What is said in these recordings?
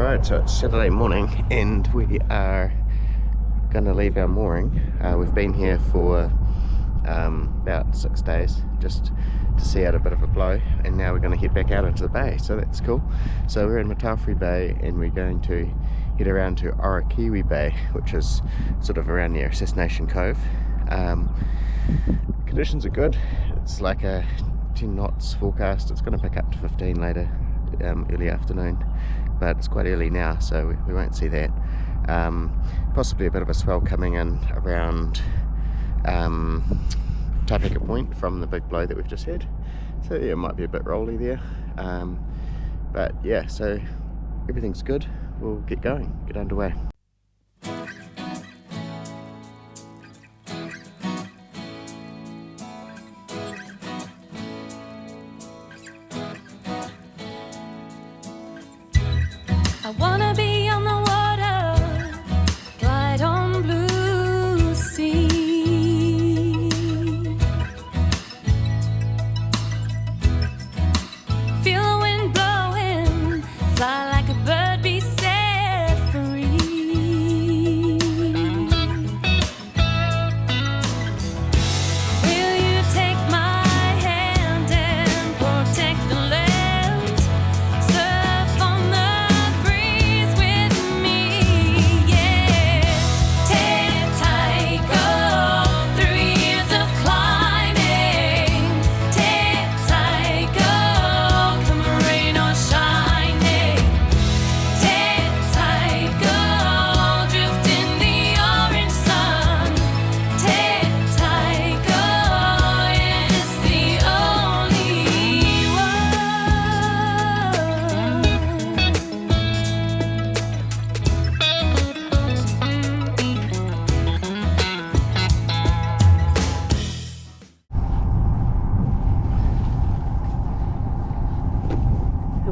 Alright, so it's Saturday morning and we are going to leave our mooring. We've been here for about 6 days just to see out a bit of a blow, and now we're going to head back out into the bay, so that's cool. So we're in Matawhiri Bay and we're going to head around to Orokiwi Bay, which is sort of around near Assassination Cove. Conditions are good. It's like a 10 knots forecast. It's going to pick up to 15 later, early afternoon, but it's quite early now, so we won't see that. Possibly a bit of a swell coming in around Tāiko Point from the big blow that we've just had, so yeah, it might be a bit rolly there, but yeah, so everything's good. We'll get going, get underway. I wanna be on the water, glide on blue sea. Feel the wind blowing, fly like a bird, be set free. Will you take my hand and protect the land? Surf on the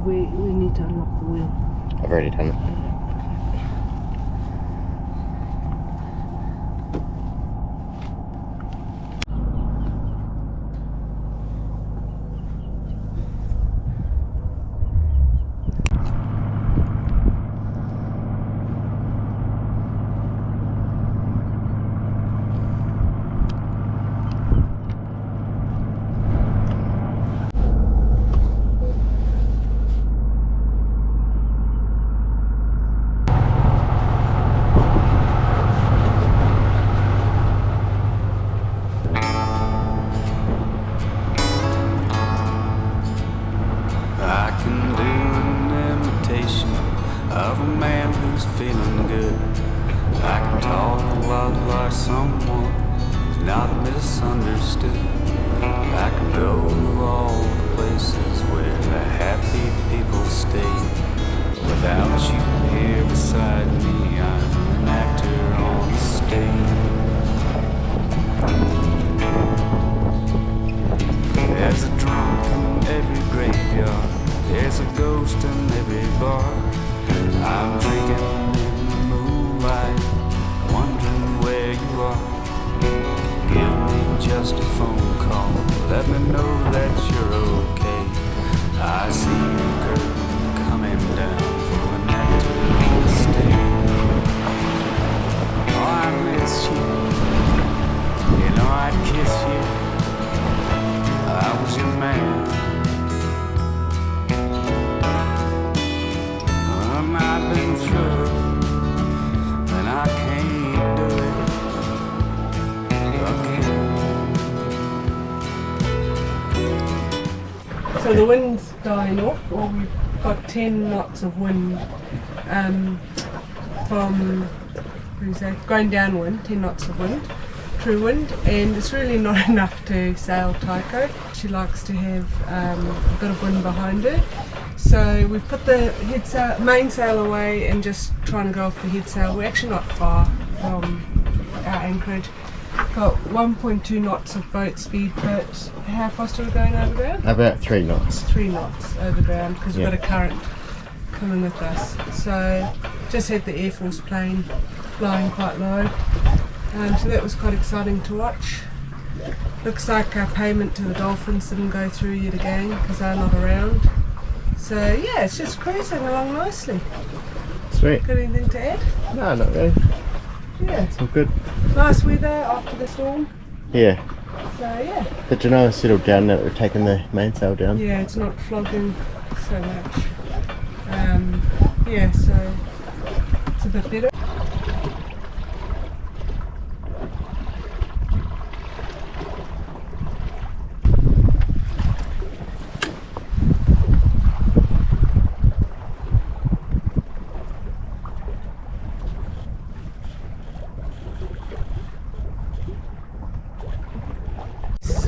We need to unlock the wheel. I've already done it. Of a man who's feeling good. I can talk a lot like someone who's not misunderstood. I can go to all the places where the happy people stay. Without you here beside me, I'm an actor on the stage. There's a drunk in every graveyard, there's a ghost in every bar. I'm drinking in the moonlight, wondering where you are. Give me just a phone call, let me know that you're okay. I see your curtain coming down for an actor on the stage. Oh, I miss you, you know I'd kiss you. I was your man. I've been through, and I can't do it again. So the wind's dying off, or we've got 10 knots of wind from, going downwind, 10 knots of wind, true wind, and it's really not enough to sail Tāiko. She likes to have a bit of wind behind her. So we've put the main sail away and just trying to go off the head sail. We're actually not far from our anchorage. Got 1.2 knots of boat speed, but how fast are we going over ground? About 3 knots. 3 knots over ground because we've got a current coming with us. So just had the Air Force plane flying quite low. So that was quite exciting to watch. Looks like our payment to the dolphins didn't go through yet again because they're not around. So yeah, it's just cruising along nicely. Sweet. Got anything to add? No, not really. Yeah, It's all good. nice weather after the storm. Yeah. So yeah. Did you know it's settled down now that we've taken the mainsail down? Yeah, it's not flogging so much. Yeah, so it's a bit better.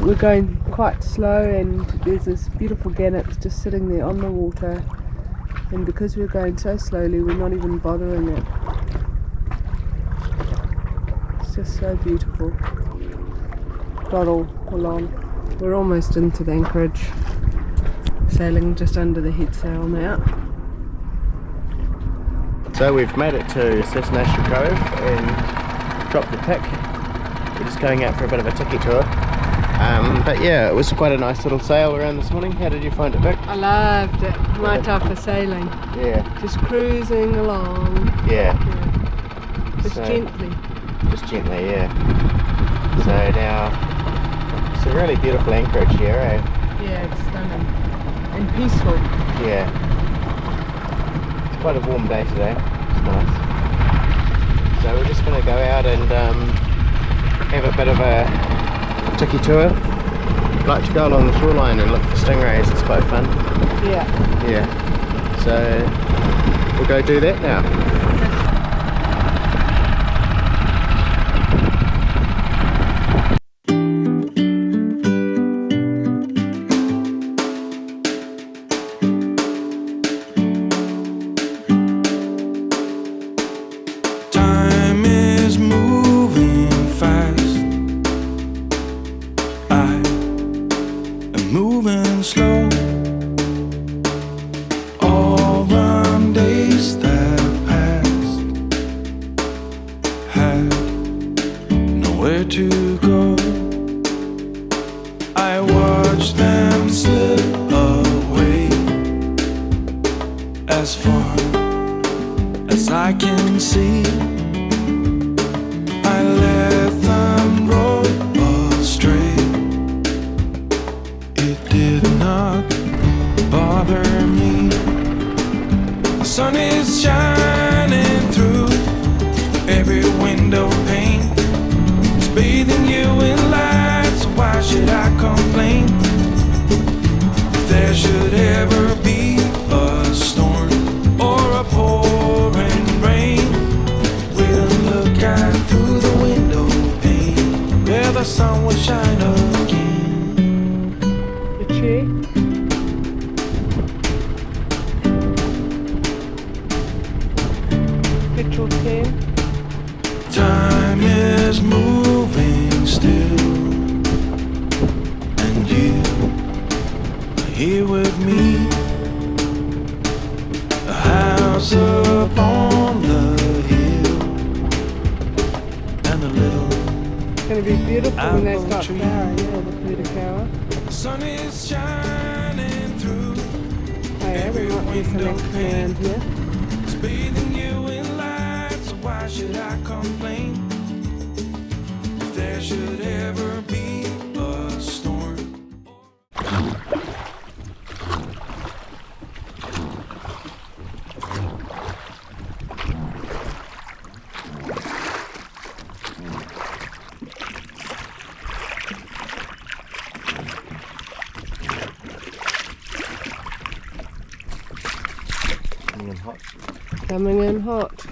We're going quite slow, and there's this beautiful gannet just sitting there on the water, and because we're going so slowly we're not even bothering it. It's just so beautiful. Dawdle along. We're almost into the anchorage, sailing just under the head sail now. So we've made it to Assassination Cove and dropped the pick. We're just going out for a bit of a tiki tour. But yeah, it was quite a nice little sail around this morning. How did you find it, Vic? I loved it. My type of sailing. Yeah. Just cruising along. Yeah. Just So- gently. Just gently, yeah. So now, it's a really beautiful anchorage here, eh? Yeah, it's stunning. And peaceful. Yeah. It's quite a warm day today. It's nice. So we're just going to go out and have a bit of a tiki tour. I'd like to go along the shoreline and look for stingrays. It's quite fun. Yeah. Yeah. So we'll go do that now. Time is moving fast. I am moving slow. All the days that passed had nowhere to go. I watched them slip away as far as I can see. I let them roll astray. It did not bother me. The sun is shining through every window pane. It's bathing you in light, so why should I complain? If there should ever be a storm or a pouring rain, we'll look out through the window pane where the sun will shine again. The chair. Petrol can. Time is moving still, and you are here with me. A house upon the hill, and a little It's going to be beautiful when they apple start tree. flowering. Yeah, the Purakawa. The sun is shining through. Oh yeah, we might be some action around here. It's bathing you in light, so why should I complain? If there should ever be a storm. Coming in hot. Coming in hot.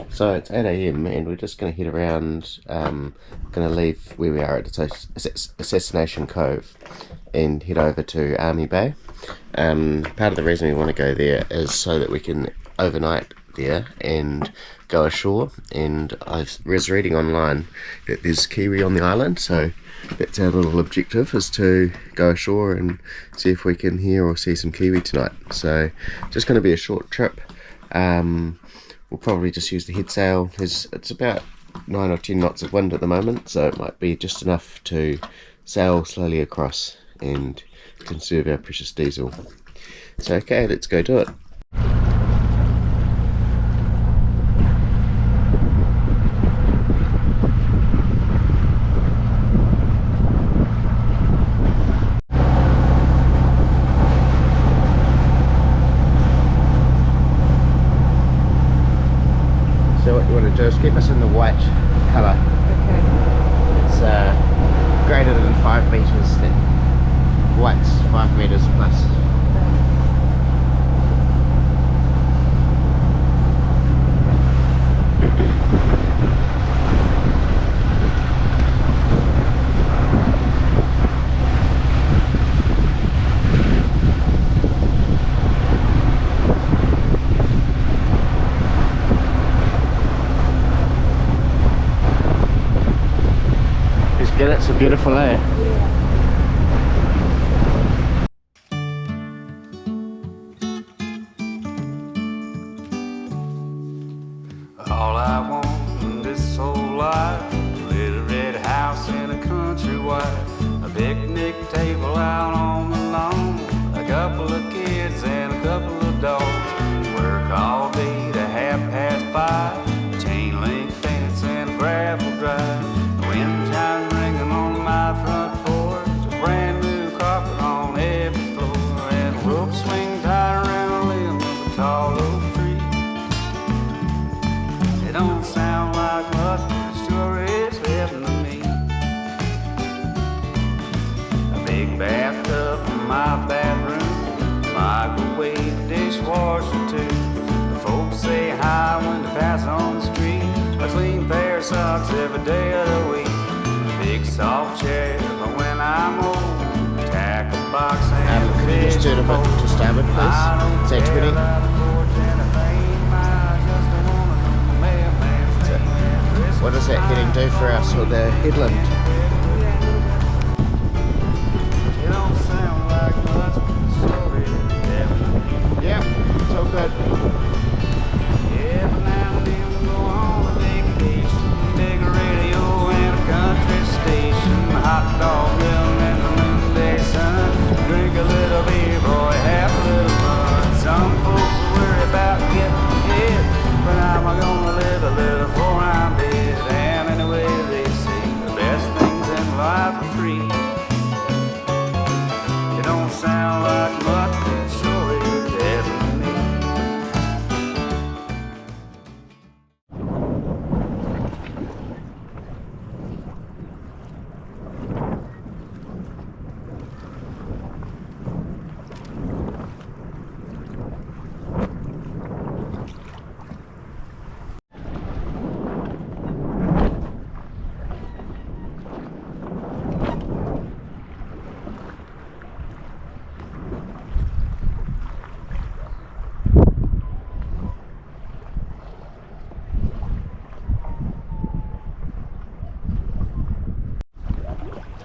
So it's 8 AM and we're just going to head around, going to leave where we are at Assassination Cove and head over to Army Bay. Part of the reason we want to go there is so that we can overnight there and go ashore, and I was reading online that there's kiwi on the island, so that's our little objective, is to go ashore and see if we can hear or see some kiwi tonight. So just going to be a short trip. We'll probably just use the head sail. It's about 9 or 10 knots of wind at the moment, so it might be just enough to sail slowly across and conserve our precious diesel. So okay, let's go do it. So what you want to do is keep us in the white colour. Okay. It's greater than 5 metres, then white's 5 metres plus. It's a beautiful layer. All I want in this whole life, a little red house in a country white, a picnic table out on the lawn, a couple of kids and a couple of dogs. Work all day to 5:30, a chain link fence and a gravel drive, the wind chime ringing on my front porch, a brand new carpet on every floor, and a rope swing tied around a limb of a tall oak tree. It don't sound like much, but it sure is heaven to me. A big bathtub in my bathroom, microwave, dishwasher too. The folks say hi when they pass on the street, a clean pair of socks every day of the week. A big soft chair for when I'm old, tackle box and a Can you fish just turn a bit to starboard, please? Say 20. What does that heading do for us, or the headland? Yeah, it's all good. Every now and then we go on a vacation, big radio and a country station, hot dog grill and the noonday sun, drink a little beer, boy, have a little fun. Some folks worry about getting ahead, but I'm gonna live a little before I'm dead. And anyway they say the best things in life are free. It don't sound like much, but it sure is heaven to me.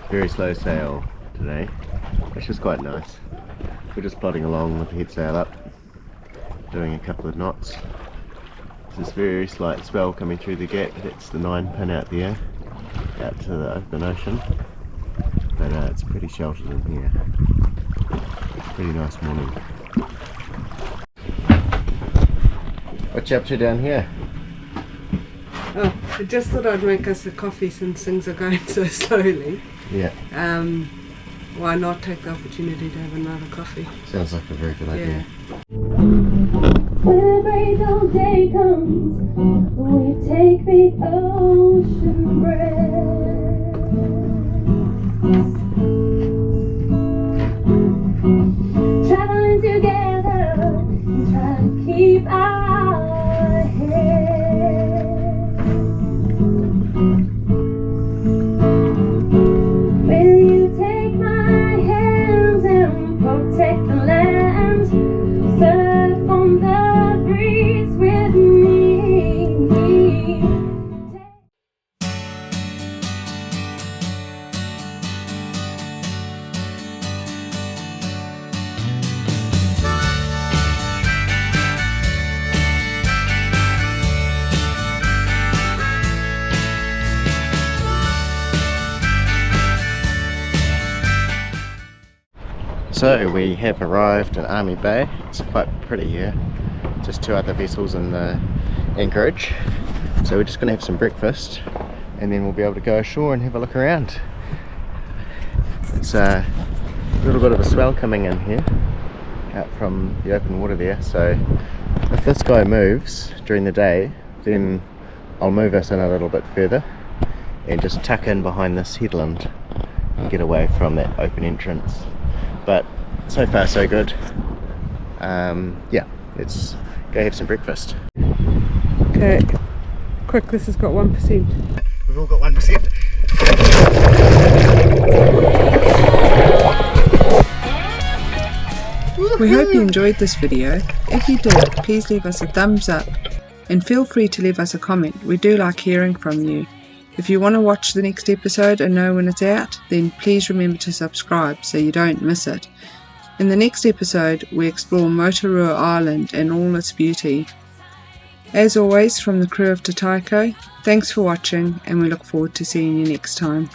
Very slow sail today, which is quite nice. We're just plodding along with the head sail up, doing a couple of knots. There's this very slight swell coming through the gap. That's the 9 pin out there, out to the open ocean. But it's pretty sheltered in here. Pretty nice morning. What you up to down here? Oh, I just thought I'd make us a coffee since things are going so slowly. Yeah, Why not take the opportunity to have another coffee? sounds like a very good idea. When a great old day comes, we take the ocean breath. Traveling together and try to keep our head. Will you take my hands and protect the land? Surf on the breeze with me. So we have arrived in Army Bay. It's quite pretty here. Just 2 other vessels in the anchorage. So we're just going to have some breakfast and then we'll be able to go ashore and have a look around. It's a little bit of a swell coming in here out from the open water there. So if this guy moves during the day, then I'll move us in a little bit further and just tuck in behind this headland and get away from that open entrance. But so far so good. Yeah, let's go have some breakfast. Okay, quick, this has got 1%. We've all got 1%. We hope you enjoyed this video. If you did, please leave us a thumbs up and feel free to leave us a comment. We do like hearing from you. If you want to watch the next episode and know when it's out, then please remember to subscribe so you don't miss it. In the next episode, we explore Motorua Island and all its beauty. As always, from the crew of Tāiko, thanks for watching and we look forward to seeing you next time.